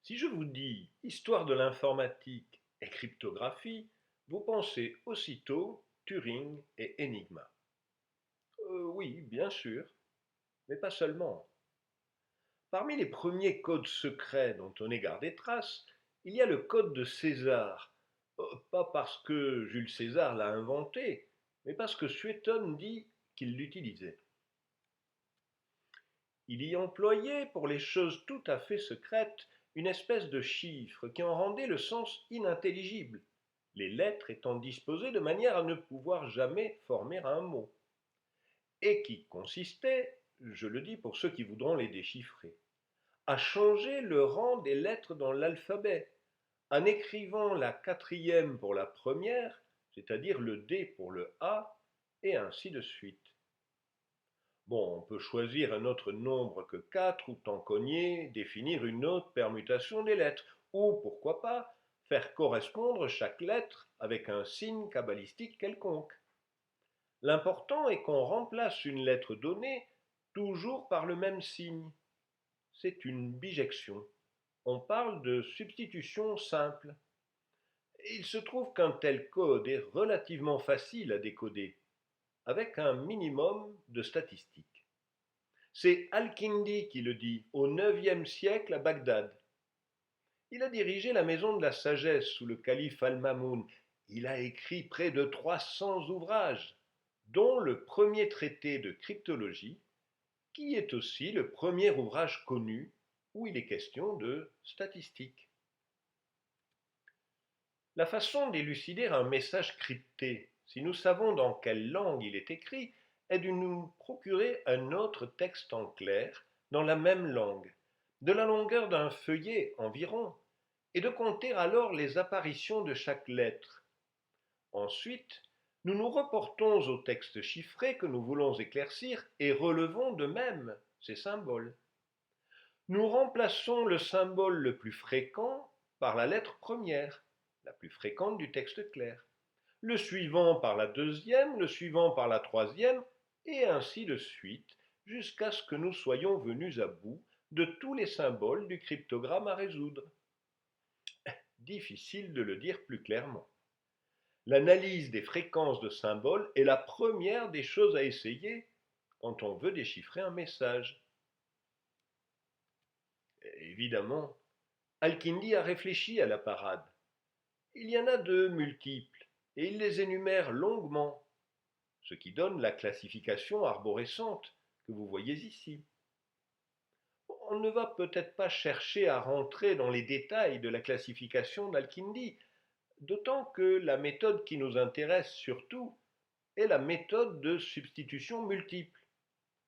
Si je vous dis histoire de l'informatique et cryptographie, vous pensez aussitôt Turing et Enigma. Oui, bien sûr, mais pas seulement. Parmi les premiers codes secrets dont on ait gardé trace, il y a le code de César. Pas parce que Jules César l'a inventé, mais parce que Suétone dit qu'il l'utilisait. Il y employait, pour les choses tout à fait secrètes, une espèce de chiffre qui en rendait le sens inintelligible, les lettres étant disposées de manière à ne pouvoir jamais former un mot, et qui consistait, je le dis pour ceux qui voudront les déchiffrer, à changer le rang des lettres dans l'alphabet, en écrivant la quatrième pour la première, c'est-à-dire le D pour le A, et ainsi de suite. Bon, on peut choisir un autre nombre que 4 ou tant cogner, définir une autre permutation des lettres, ou pourquoi pas, faire correspondre chaque lettre avec un signe cabalistique quelconque. L'important est qu'on remplace une lettre donnée toujours par le même signe. C'est une bijection. On parle de substitution simple. Il se trouve qu'un tel code est relativement facile à décoder, avec un minimum de statistiques. C'est Al-Kindi qui le dit, au IXe siècle à Bagdad. Il a dirigé la maison de la sagesse sous le calife Al-Mamoun. Il a écrit près de 300 ouvrages, dont le premier traité de cryptologie, qui est aussi le premier ouvrage connu où il est question de statistiques. La façon d'élucider un message crypté, si nous savons dans quelle langue il est écrit, est de nous procurer un autre texte en clair, dans la même langue, de la longueur d'un feuillet environ, et de compter alors les apparitions de chaque lettre. Ensuite, nous nous reportons au texte chiffré que nous voulons éclaircir et relevons de même ces symboles. Nous remplaçons le symbole le plus fréquent par la lettre première, la plus fréquente du texte clair, le suivant par la deuxième, le suivant par la troisième, et ainsi de suite, jusqu'à ce que nous soyons venus à bout de tous les symboles du cryptogramme à résoudre. Difficile de le dire plus clairement. L'analyse des fréquences de symboles est la première des choses à essayer quand on veut déchiffrer un message. Évidemment, Al-Kindi a réfléchi à la parade. Il y en a de multiples, et il les énumère longuement, ce qui donne la classification arborescente que vous voyez ici. On ne va peut-être pas chercher à rentrer dans les détails de la classification d'Al-Kindi, d'autant que la méthode qui nous intéresse surtout est la méthode de substitution multiple.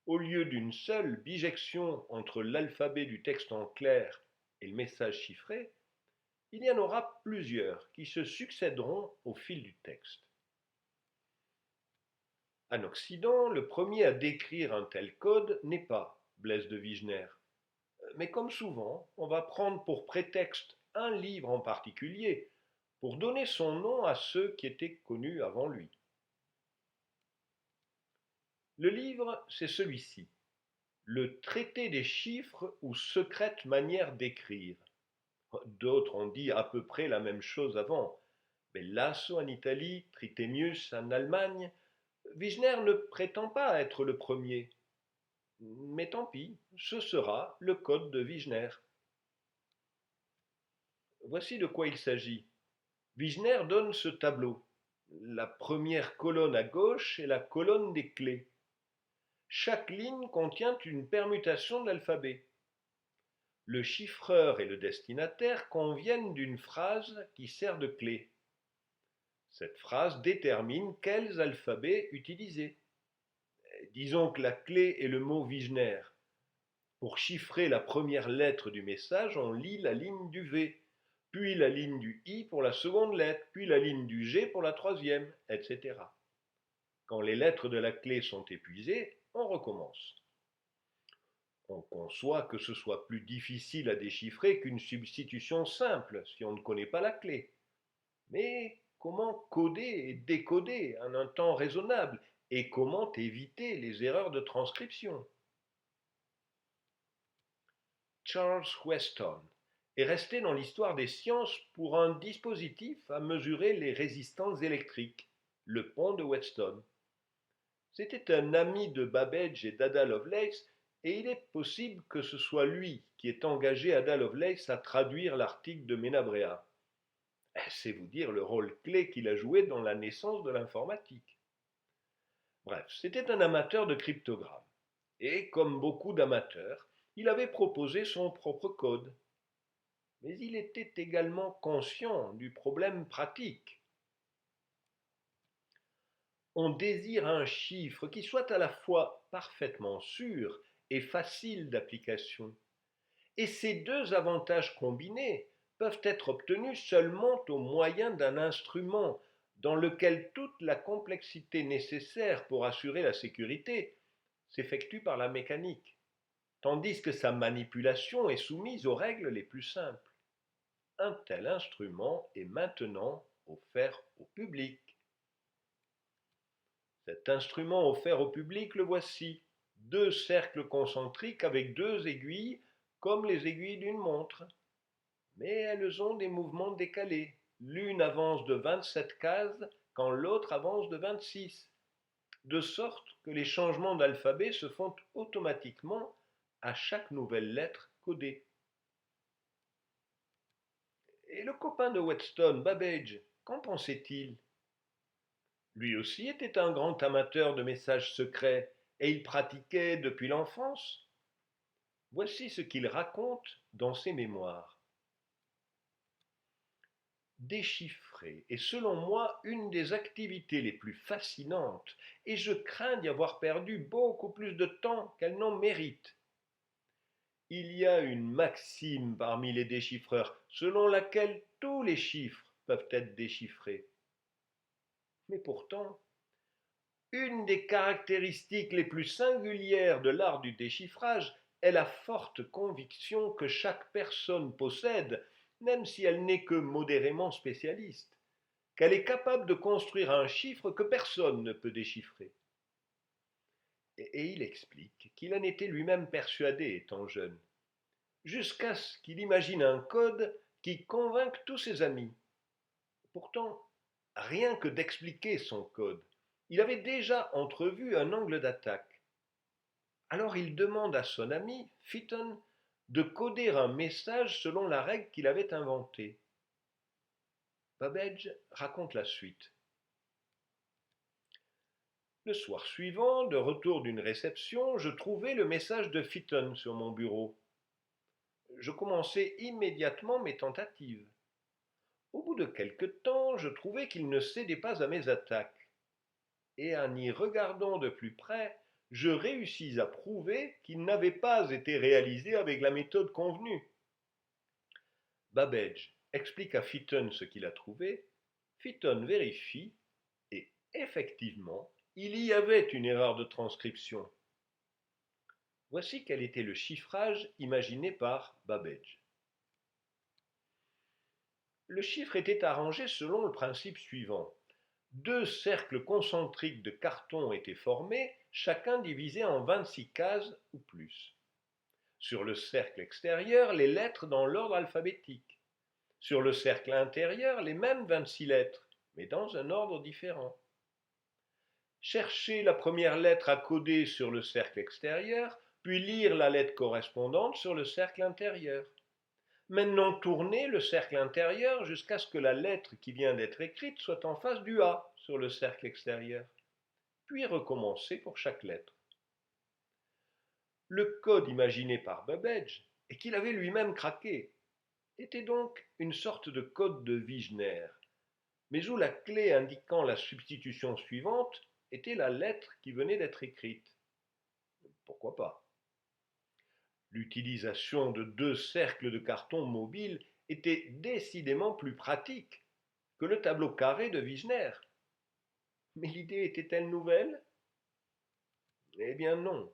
Au lieu d'une seule bijection entre l'alphabet du texte en clair et le message chiffré, il y en aura plusieurs qui se succéderont au fil du texte. En Occident, le premier à décrire un tel code n'est pas Blaise de Vigenère. Mais comme souvent, on va prendre pour prétexte un livre en particulier pour donner son nom à ceux qui étaient connus avant lui. Le livre, c'est celui-ci, le traité des chiffres ou secrète manière d'écrire. D'autres ont dit à peu près la même chose avant. Bellasso en Italie, Trithemius en Allemagne. Vigenère ne prétend pas être le premier. Mais tant pis, ce sera le code de Vigenère. Voici de quoi il s'agit. Vigenère donne ce tableau. La première colonne à gauche est la colonne des clés. Chaque ligne contient une permutation de l'alphabet. Le chiffreur et le destinataire conviennent d'une phrase qui sert de clé. Cette phrase détermine quels alphabets utiliser. Disons que la clé est le mot Vigenère. Pour chiffrer la première lettre du message, on lit la ligne du V, puis la ligne du I pour la seconde lettre, puis la ligne du G pour la troisième, etc. Quand les lettres de la clé sont épuisées, on recommence. On conçoit que ce soit plus difficile à déchiffrer qu'une substitution simple si on ne connaît pas la clé. Mais comment coder et décoder en un temps raisonnable et comment éviter les erreurs de transcription? Charles Weston est resté dans l'histoire des sciences pour un dispositif à mesurer les résistances électriques, le pont de Wheatstone. C'était un ami de Babbage et d'Ada Lovelace, et il est possible que ce soit lui qui ait engagé Ada Lovelace à traduire l'article de Menabrea. C'est vous dire le rôle clé qu'il a joué dans la naissance de l'informatique. Bref, c'était un amateur de cryptogrammes. Et comme beaucoup d'amateurs, il avait proposé son propre code. Mais il était également conscient du problème pratique. On désire un chiffre qui soit à la fois parfaitement sûr et facile d'application. Et ces deux avantages combinés peuvent être obtenus seulement au moyen d'un instrument dans lequel toute la complexité nécessaire pour assurer la sécurité s'effectue par la mécanique, tandis que sa manipulation est soumise aux règles les plus simples. Un tel instrument est maintenant offert au public. Cet instrument offert au public, le voici. Deux cercles concentriques avec deux aiguilles, comme les aiguilles d'une montre. Mais elles ont des mouvements décalés. L'une avance de 27 cases quand l'autre avance de 26, de sorte que les changements d'alphabet se font automatiquement à chaque nouvelle lettre codée. Et le copain de Wheatstone, Babbage, qu'en pensait-il? Lui aussi était un grand amateur de messages secrets, et il pratiquait depuis l'enfance. Voici ce qu'il raconte dans ses mémoires. Déchiffrer est selon moi une des activités les plus fascinantes, et je crains d'y avoir perdu beaucoup plus de temps qu'elle n'en mérite. Il y a une maxime parmi les déchiffreurs selon laquelle tous les chiffres peuvent être déchiffrés. Mais pourtant, une des caractéristiques les plus singulières de l'art du déchiffrage est la forte conviction que chaque personne possède, même si elle n'est que modérément spécialiste, qu'elle est capable de construire un chiffre que personne ne peut déchiffrer. Et il explique qu'il en était lui-même persuadé étant jeune, jusqu'à ce qu'il imagine un code qui convainque tous ses amis. Pourtant, rien que d'expliquer son code, il avait déjà entrevu un angle d'attaque. Alors il demande à son ami, Fitton, de coder un message selon la règle qu'il avait inventée. Babbage raconte la suite. Le soir suivant, de retour d'une réception, je trouvai le message de Fitton sur mon bureau. Je commençai immédiatement mes tentatives. Au bout de quelque temps, je trouvai qu'il ne cédait pas à mes attaques. Et en y regardant de plus près, je réussis à prouver qu'il n'avait pas été réalisé avec la méthode convenue. Babbage explique à Fitton ce qu'il a trouvé. Fitton vérifie, et effectivement, il y avait une erreur de transcription. Voici quel était le chiffrage imaginé par Babbage. Le chiffre était arrangé selon le principe suivant. Deux cercles concentriques de carton étaient formés, chacun divisé en 26 cases ou plus. Sur le cercle extérieur, les lettres dans l'ordre alphabétique. Sur le cercle intérieur, les mêmes 26 lettres, mais dans un ordre différent. Cherchez la première lettre à coder sur le cercle extérieur, puis lire la lettre correspondante sur le cercle intérieur. Maintenant tournez le cercle intérieur jusqu'à ce que la lettre qui vient d'être écrite soit en face du A sur le cercle extérieur. Puis recommencez pour chaque lettre. Le code imaginé par Babbage, et qu'il avait lui-même craqué, était donc une sorte de code de Wigner, mais où la clé indiquant la substitution suivante était la lettre qui venait d'être écrite. Pourquoi pas? L'utilisation de deux cercles de carton mobile était décidément plus pratique que le tableau carré de Wigner. Mais l'idée était-elle nouvelle? Eh bien non.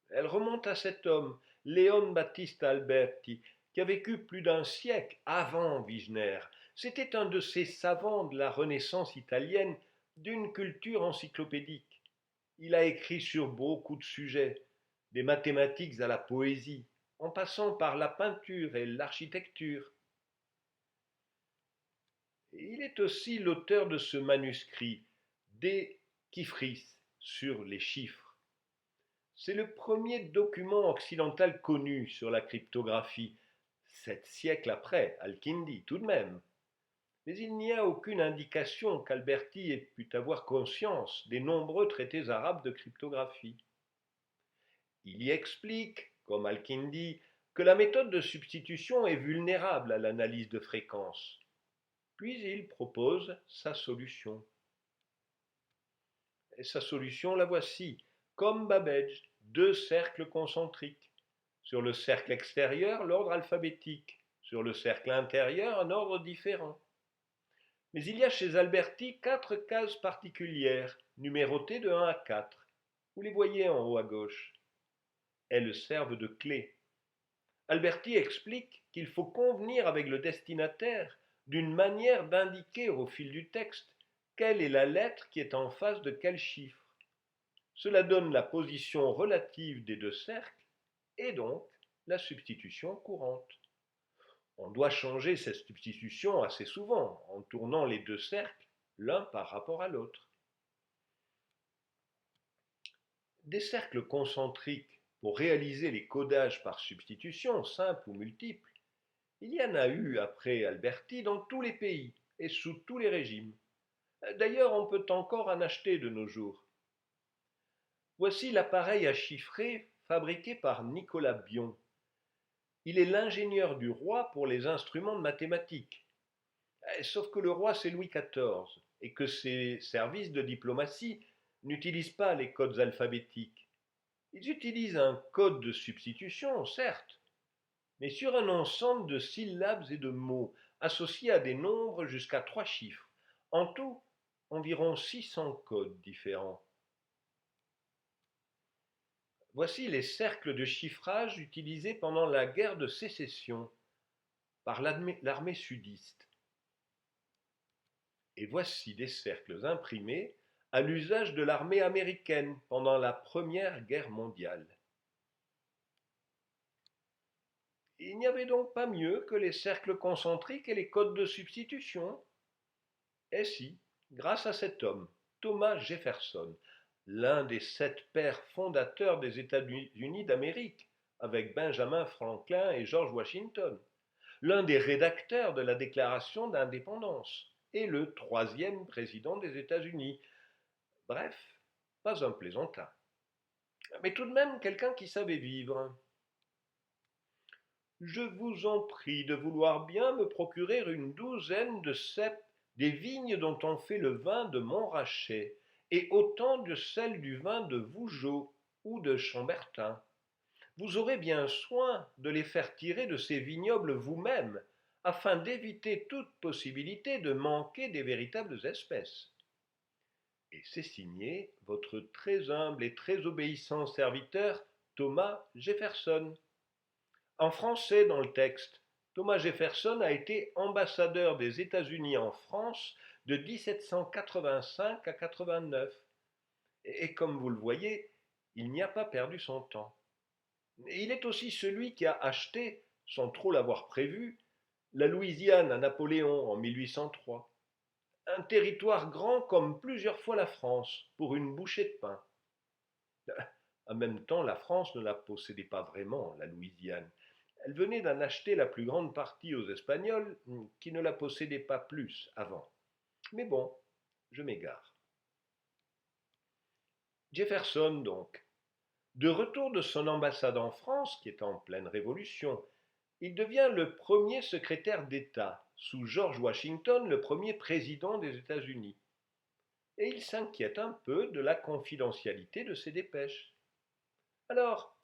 Elle remonte à cet homme, Leon Battista Alberti, qui a vécu plus d'un siècle avant Wigner. C'était un de ces savants de la Renaissance italienne d'une culture encyclopédique. Il a écrit sur beaucoup de sujets, des mathématiques à la poésie, en passant par la peinture et l'architecture. Il est aussi l'auteur de ce manuscrit, De Chiffris, sur les chiffres. C'est le premier document occidental connu sur la cryptographie, 7 siècles après Al-Kindi tout de même. Mais il n'y a aucune indication qu'Alberti ait pu avoir conscience des nombreux traités arabes de cryptographie. Il y explique, comme Al-Kindi, que la méthode de substitution est vulnérable à l'analyse de fréquences. Puis il propose sa solution. Et sa solution, la voici, comme Babbage, 2 cercles concentriques. Sur le cercle extérieur, l'ordre alphabétique. Sur le cercle intérieur, un ordre différent. Mais il y a chez Alberti 4 cases particulières, numérotées de 1 à 4. Vous les voyez en haut à gauche. Elles servent de clés. Alberti explique qu'il faut convenir avec le destinataire d'une manière d'indiquer au fil du texte quelle est la lettre qui est en face de quel chiffre. Cela donne la position relative des 2 cercles et donc la substitution courante. On doit changer cette substitution assez souvent en tournant les 2 cercles l'un par rapport à l'autre. Des cercles concentriques pour réaliser les codages par substitution, simples ou multiples, il y en a eu après Alberti dans tous les pays et sous tous les régimes. D'ailleurs, on peut encore en acheter de nos jours. Voici l'appareil à chiffrer fabriqué par Nicolas Bion. Il est l'ingénieur du roi pour les instruments de mathématiques. Sauf que le roi c'est Louis XIV et que ses services de diplomatie n'utilisent pas les codes alphabétiques. Ils utilisent un code de substitution, certes, mais sur un ensemble de syllabes et de mots associés à des nombres jusqu'à 3 chiffres. En tout, environ 600 codes différents. Voici les cercles de chiffrage utilisés pendant la guerre de sécession par l'armée sudiste. Et voici des cercles imprimés à l'usage de l'armée américaine pendant la Première Guerre mondiale. Il n'y avait donc pas mieux que les cercles concentriques et les codes de substitution. Et si, grâce à cet homme, Thomas Jefferson, l'un des 7 pères fondateurs des États-Unis d'Amérique, avec Benjamin Franklin et George Washington, l'un des rédacteurs de la Déclaration d'indépendance et le 3e président des États-Unis. Bref, pas un plaisantin, mais tout de même quelqu'un qui savait vivre. Je vous en prie de vouloir bien me procurer une douzaine de ceps des vignes dont on fait le vin de Montrachet, et autant de celles du vin de Vougeot ou de Chambertin. Vous aurez bien soin de les faire tirer de ces vignobles vous-même, afin d'éviter toute possibilité de manquer des véritables espèces. Et c'est signé votre très humble et très obéissant serviteur, Thomas Jefferson. En français dans le texte, Thomas Jefferson a été ambassadeur des États-Unis en France de 1785 à 89. Et comme vous le voyez, il n'y a pas perdu son temps. Et il est aussi celui qui a acheté, sans trop l'avoir prévu, la Louisiane à Napoléon en 1803. Un territoire grand comme plusieurs fois la France, pour une bouchée de pain. En même temps, la France ne la possédait pas vraiment, la Louisiane. Elle venait d'en acheter la plus grande partie aux Espagnols, qui ne la possédaient pas plus avant. Mais bon, je m'égare. Jefferson, donc. De retour de son ambassade en France, qui est en pleine révolution, il devient le premier secrétaire d'État, sous George Washington, le premier président des États-Unis. Et il s'inquiète un peu de la confidentialité de ses dépêches. Alors,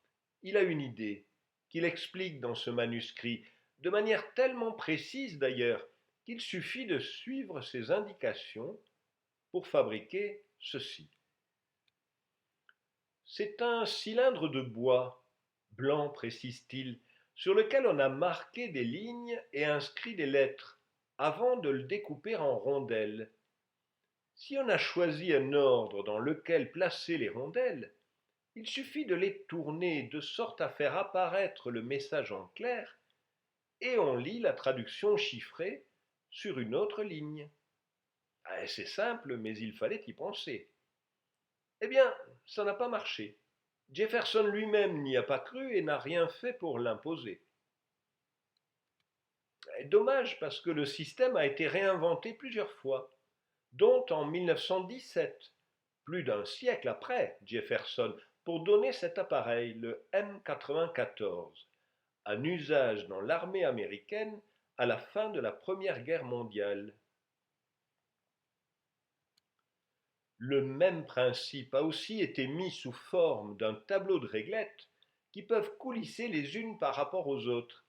il a une idée, qu'il explique dans ce manuscrit, de manière tellement précise d'ailleurs, qu'il suffit de suivre ses indications pour fabriquer ceci. C'est un cylindre de bois, blanc précise-t-il, sur lequel on a marqué des lignes et inscrit des lettres, avant de le découper en rondelles. Si on a choisi un ordre dans lequel placer les rondelles, Il suffit de les tourner de sorte à faire apparaître le message en clair et on lit la traduction chiffrée sur une autre ligne. C'est simple, mais il fallait y penser. Eh bien, ça n'a pas marché. Jefferson lui-même n'y a pas cru et n'a rien fait pour l'imposer. Dommage parce que le système a été réinventé plusieurs fois, dont en 1917, plus d'un siècle après Jefferson, pour donner cet appareil, le M94, un usage dans l'armée américaine à la fin de la Première Guerre mondiale. Le même principe a aussi été mis sous forme d'un tableau de réglettes qui peuvent coulisser les unes par rapport aux autres.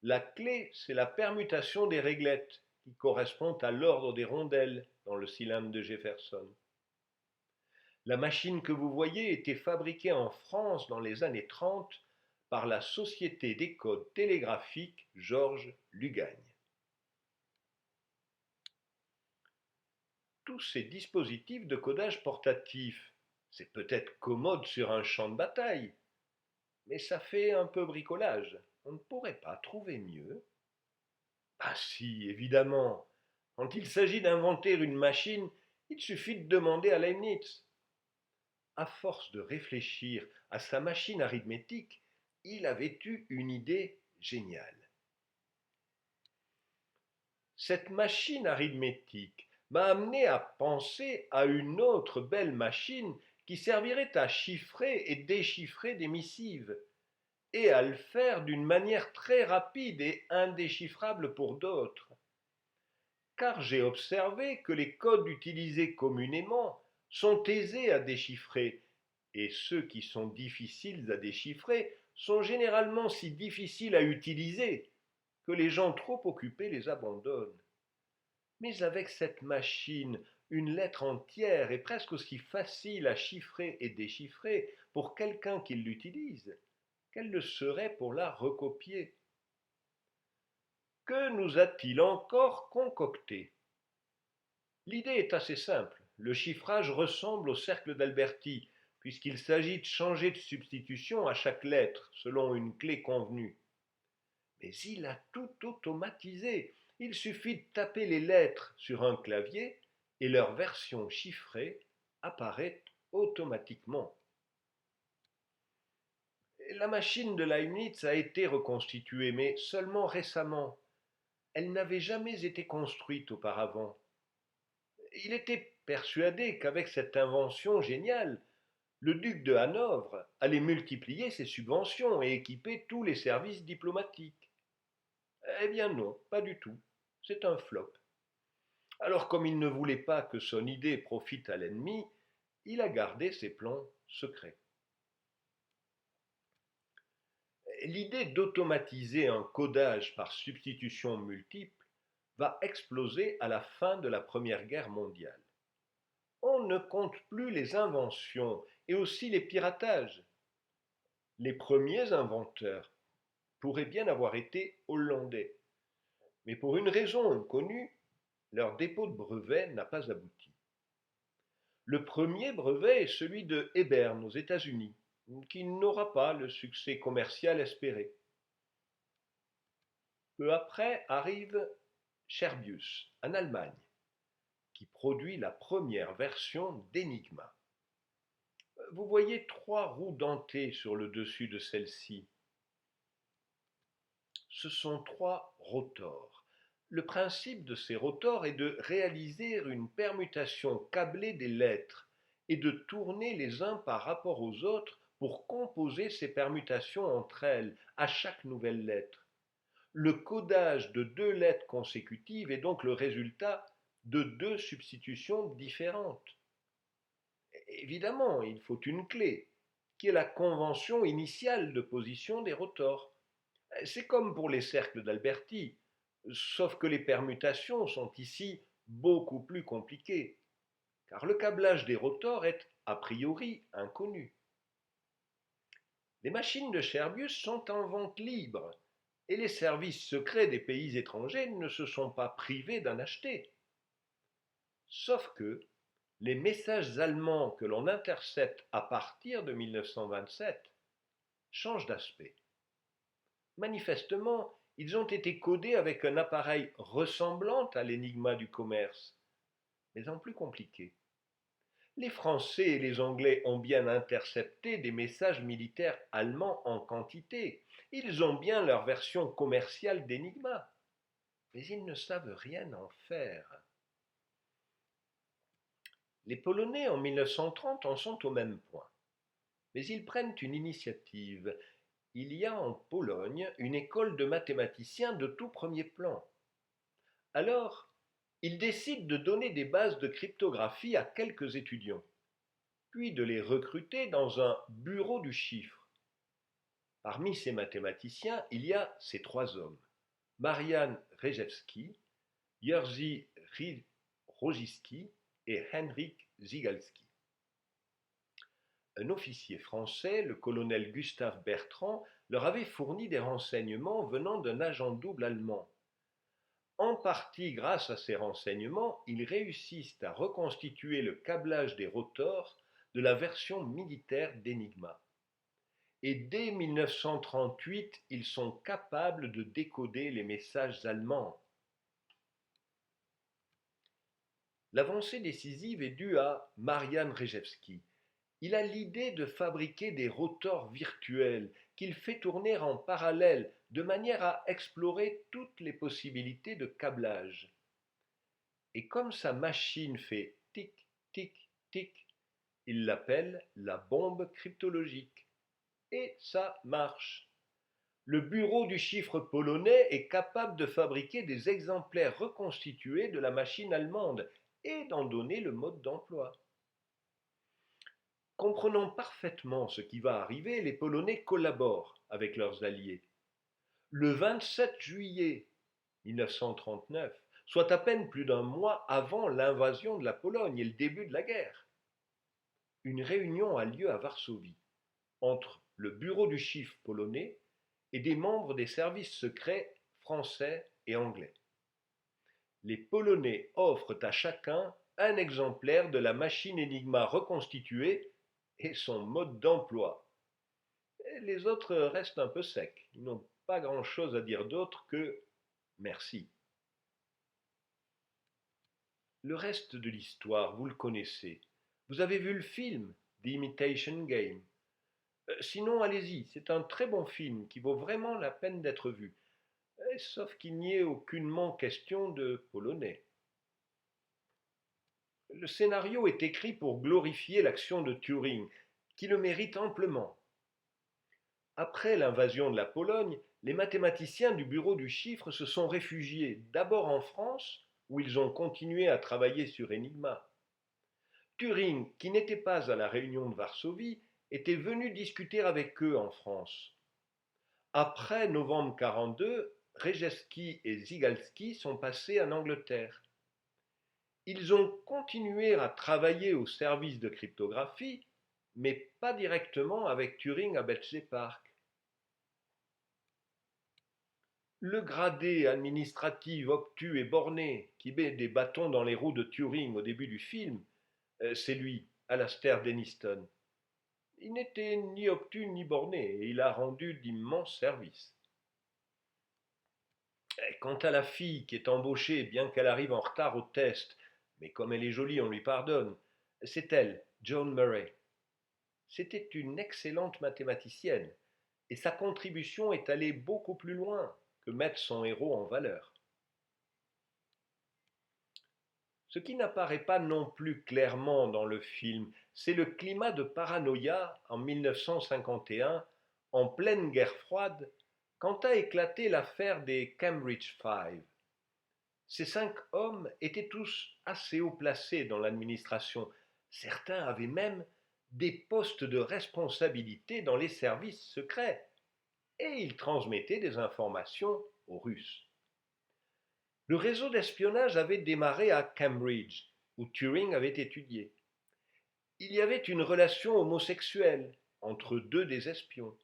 La clé, c'est la permutation des réglettes, qui correspond à l'ordre des rondelles dans le cylindre de Jefferson. La machine que vous voyez était fabriquée en France dans les années 30 par la Société des codes télégraphiques Georges Lugagne. Tous ces dispositifs de codage portatif, c'est peut-être commode sur un champ de bataille, mais ça fait un peu bricolage. On ne pourrait pas trouver mieux. Ah si, évidemment. Quand il s'agit d'inventer une machine, il suffit de demander à Leibniz. À force de réfléchir à sa machine arithmétique, il avait eu une idée géniale. Cette machine arithmétique m'a amené à penser à une autre belle machine qui servirait à chiffrer et déchiffrer des missives, et à le faire d'une manière très rapide et indéchiffrable pour d'autres. Car j'ai observé que les codes utilisés communément sont aisés à déchiffrer, et ceux qui sont difficiles à déchiffrer sont généralement si difficiles à utiliser que les gens trop occupés les abandonnent. Mais avec cette machine, une lettre entière est presque aussi facile à chiffrer et déchiffrer pour quelqu'un qui l'utilise qu'elle le serait pour la recopier. Que nous a-t-il encore concocté? L'idée est assez simple. Le chiffrage ressemble au cercle d'Alberti, puisqu'il s'agit de changer de substitution à chaque lettre, selon une clé convenue. Mais il a tout automatisé. Il suffit de taper les lettres sur un clavier et leur version chiffrée apparaît automatiquement. La machine de Leibniz a été reconstituée, mais seulement récemment. Elle n'avait jamais été construite auparavant. Il était persuadé qu'avec cette invention géniale, le duc de Hanovre allait multiplier ses subventions et équiper tous les services diplomatiques. Eh bien non, pas du tout. C'est un flop. Alors comme il ne voulait pas que son idée profite à l'ennemi, il a gardé ses plans secrets. L'idée d'automatiser un codage par substitution multiple va exploser à la fin de la Première Guerre mondiale. On ne compte plus les inventions et aussi les piratages. Les premiers inventeurs pourraient bien avoir été hollandais, mais pour une raison inconnue, leur dépôt de brevet n'a pas abouti. Le premier brevet est celui de Hebern aux États-Unis, qui n'aura pas le succès commercial espéré. Peu après arrive Scherbius, en Allemagne, qui produit la première version d'Enigma. Vous voyez 3 roues dentées sur le dessus de celle-ci. Ce sont 3 rotors. Le principe de ces rotors est de réaliser une permutation câblée des lettres et de tourner les uns par rapport aux autres pour composer ces permutations entre elles à chaque nouvelle lettre. Le codage de 2 lettres consécutives est donc le résultat de 2 substitutions différentes. Évidemment, il faut une clé, qui est la convention initiale de position des rotors. C'est comme pour les cercles d'Alberti, sauf que les permutations sont ici beaucoup plus compliquées, car le câblage des rotors est a priori inconnu. Les machines de Scherbius sont en vente libre, et les services secrets des pays étrangers ne se sont pas privés d'en acheter. Sauf que les messages allemands que l'on intercepte à partir de 1927 changent d'aspect. Manifestement, ils ont été codés avec un appareil ressemblant à l'énigma du commerce, mais en plus compliqué. Les Français et les Anglais ont bien intercepté des messages militaires allemands en quantité. Ils ont bien leur version commerciale d'Enigma, mais ils ne savent rien en faire. Les Polonais en 1930 en sont au même point, mais ils prennent une initiative. Il y a en Pologne une école de mathématiciens de tout premier plan. Alors, ils décident de donner des bases de cryptographie à quelques étudiants, puis de les recruter dans un bureau du chiffre. Parmi ces mathématiciens, il y a ces trois hommes, Marian Rejewski, Jerzy Rogiski et Henryk Zygalski. Un officier français, le colonel Gustave Bertrand, leur avait fourni des renseignements venant d'un agent double allemand. En partie grâce à ces renseignements, ils réussissent à reconstituer le câblage des rotors de la version militaire d'Enigma. Et dès 1938, ils sont capables de décoder les messages allemands. L'avancée décisive est due à Marian Rejewski. Il a l'idée de fabriquer des rotors virtuels qu'il fait tourner en parallèle de manière à explorer toutes les possibilités de câblage. Et comme sa machine fait tic, tic, tic, il l'appelle la bombe cryptologique. Et ça marche. Le bureau du chiffre polonais est capable de fabriquer des exemplaires reconstitués de la machine allemande et d'en donner le mode d'emploi. Comprenant parfaitement ce qui va arriver, les Polonais collaborent avec leurs alliés. Le 27 juillet 1939, soit à peine plus d'un mois avant l'invasion de la Pologne et le début de la guerre, une réunion a lieu à Varsovie entre le bureau du chiffre polonais et des membres des services secrets français et anglais. Les Polonais offrent à chacun un exemplaire de la machine Enigma reconstituée et son mode d'emploi. Les autres restent un peu secs. Ils n'ont pas grand-chose à dire d'autre que merci. Le reste de l'histoire, vous le connaissez. Vous avez vu le film The Imitation Game. Sinon, allez-y, c'est un très bon film qui vaut vraiment la peine d'être vu. Sauf qu'il n'y ait aucunement question de polonais. Le scénario est écrit pour glorifier l'action de Turing, qui le mérite amplement. Après l'invasion de la Pologne, les mathématiciens du bureau du chiffre se sont réfugiés d'abord en France, où ils ont continué à travailler sur Enigma. Turing, qui n'était pas à la réunion de Varsovie, était venu discuter avec eux en France. Après novembre 1942, Rejewski et Zygalski sont passés en Angleterre. Ils ont continué à travailler au service de cryptographie, mais pas directement avec Turing à Bletchley Park. Le gradé administratif obtus et borné qui met des bâtons dans les roues de Turing au début du film, c'est lui, Alastair Denniston. Il n'était ni obtus ni borné et il a rendu d'immenses services. Quant à la fille qui est embauchée, bien qu'elle arrive en retard au test, mais comme elle est jolie, on lui pardonne, c'est elle, Joan Murray. C'était une excellente mathématicienne, et sa contribution est allée beaucoup plus loin que mettre son héros en valeur. Ce qui n'apparaît pas non plus clairement dans le film, c'est le climat de paranoïa en 1951, en pleine guerre froide, quand a éclaté l'affaire des Cambridge Five. Ces 5 hommes étaient tous assez haut placés dans l'administration. Certains avaient même des postes de responsabilité dans les services secrets. Et ils transmettaient des informations aux Russes. Le réseau d'espionnage avait démarré à Cambridge, où Turing avait étudié. Il y avait une relation homosexuelle entre deux des espions.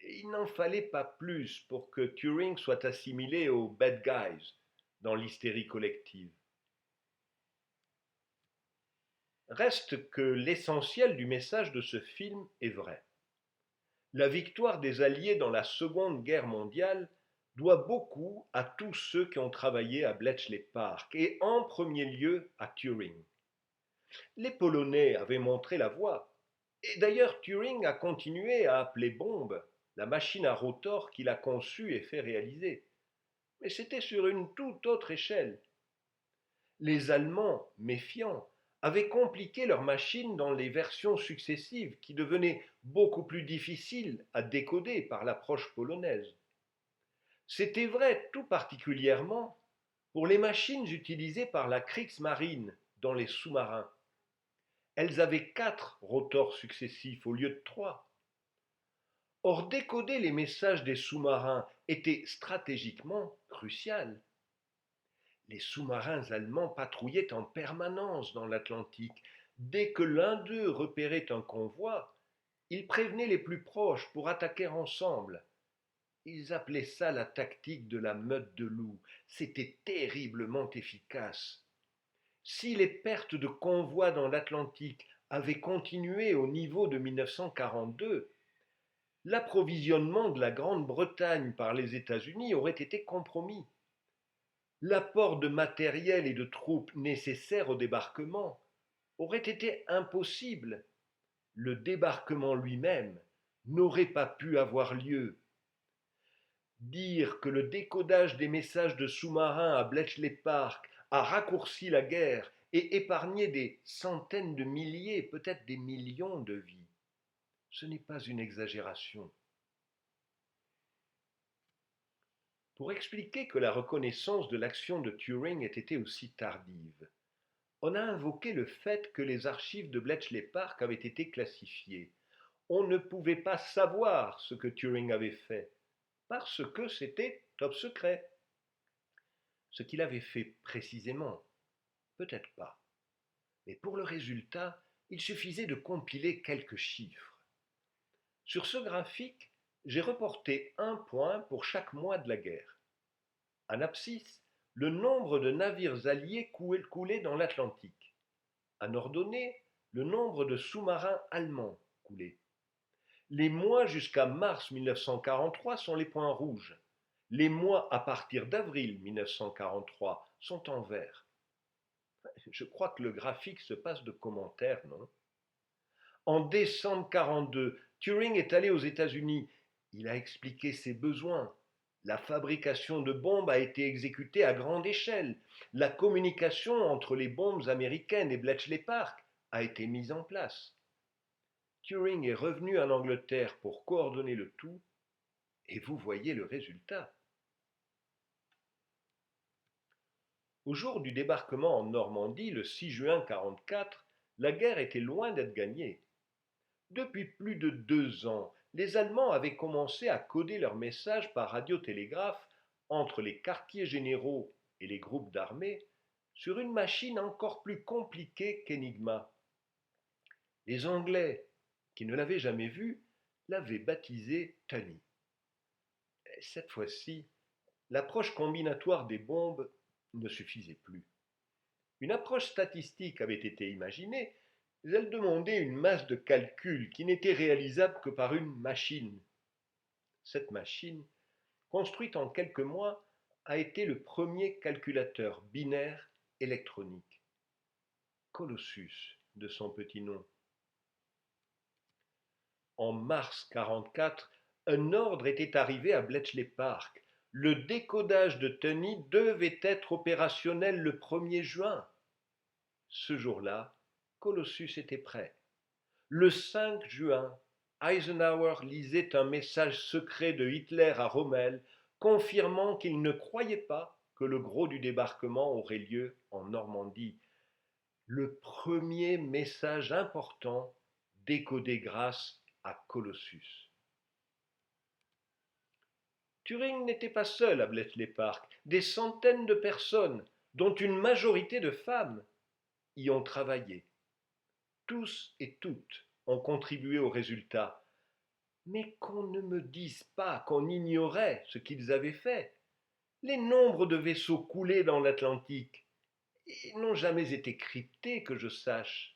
Et il n'en fallait pas plus pour que Turing soit assimilé aux bad guys dans l'hystérie collective. Reste que l'essentiel du message de ce film est vrai. La victoire des Alliés dans la Seconde Guerre mondiale doit beaucoup à tous ceux qui ont travaillé à Bletchley Park et en premier lieu à Turing. Les Polonais avaient montré la voie, et d'ailleurs Turing a continué à appeler bombe la machine à rotor qu'il a conçue et fait réaliser. Mais c'était sur une toute autre échelle. Les Allemands, méfiants, avaient compliqué leur machine dans les versions successives qui devenaient beaucoup plus difficiles à décoder par l'approche polonaise. C'était vrai tout particulièrement pour les machines utilisées par la Kriegsmarine dans les sous-marins. Elles avaient 4 rotors successifs au lieu de 3. Or, décoder les messages des sous-marins était stratégiquement crucial. Les sous-marins allemands patrouillaient en permanence dans l'Atlantique. Dès que l'un d'eux repérait un convoi, ils prévenaient les plus proches pour attaquer ensemble. Ils appelaient ça la tactique de la meute de loups. C'était terriblement efficace. Si les pertes de convois dans l'Atlantique avaient continué au niveau de 1942, l'approvisionnement de la Grande-Bretagne par les États-Unis aurait été compromis. L'apport de matériel et de troupes nécessaires au débarquement aurait été impossible. Le débarquement lui-même n'aurait pas pu avoir lieu. Dire que le décodage des messages de sous-marins à Bletchley Park a raccourci la guerre et épargné des centaines de milliers, peut-être des millions de vies, ce n'est pas une exagération. Pour expliquer que la reconnaissance de l'action de Turing ait été aussi tardive, on a invoqué le fait que les archives de Bletchley Park avaient été classifiées. On ne pouvait pas savoir ce que Turing avait fait, parce que c'était top secret. Ce qu'il avait fait précisément, peut-être pas. Mais pour le résultat, il suffisait de compiler quelques chiffres. Sur ce graphique, j'ai reporté un point pour chaque mois de la guerre. En abscisse, le nombre de navires alliés coulés dans l'Atlantique. En ordonnée, le nombre de sous-marins allemands coulés. Les mois jusqu'à mars 1943 sont les points rouges. Les mois à partir d'avril 1943 sont en vert. Je crois que le graphique se passe de commentaires, non? En décembre 1942, Turing est allé aux États-Unis. Il a expliqué ses besoins. La fabrication de bombes a été exécutée à grande échelle. La communication entre les bombes américaines et Bletchley Park a été mise en place. Turing est revenu en Angleterre pour coordonner le tout, et vous voyez le résultat. Au jour du débarquement en Normandie, le 6 juin 1944, la guerre était loin d'être gagnée. Depuis plus de 2 ans, les Allemands avaient commencé à coder leurs messages par radiotélégraphe entre les quartiers généraux et les groupes d'armées sur une machine encore plus compliquée qu'Enigma. Les Anglais, qui ne l'avaient jamais vue, l'avaient baptisée Tunny. Cette fois-ci, l'approche combinatoire des bombes ne suffisait plus. Une approche statistique avait été imaginée, mais elle demandait une masse de calcul qui n'était réalisable que par une machine. Cette machine, construite en quelques mois, a été le premier calculateur binaire électronique. Colossus, de son petit nom. En mars 1944, un ordre était arrivé à Bletchley Park. Le décodage de Tunny devait être opérationnel le 1er juin. Ce jour-là, Colossus était prêt. Le 5 juin, Eisenhower lisait un message secret de Hitler à Rommel, confirmant qu'il ne croyait pas que le gros du débarquement aurait lieu en Normandie. Le premier message important décodé grâce à Colossus. Turing n'était pas seul à Bletchley Park. Des centaines de personnes, dont une majorité de femmes, y ont travaillé. Tous et toutes ont contribué au résultat. Mais qu'on ne me dise pas qu'on ignorait ce qu'ils avaient fait. Les nombres de vaisseaux coulés dans l'Atlantique n'ont jamais été cryptés que je sache.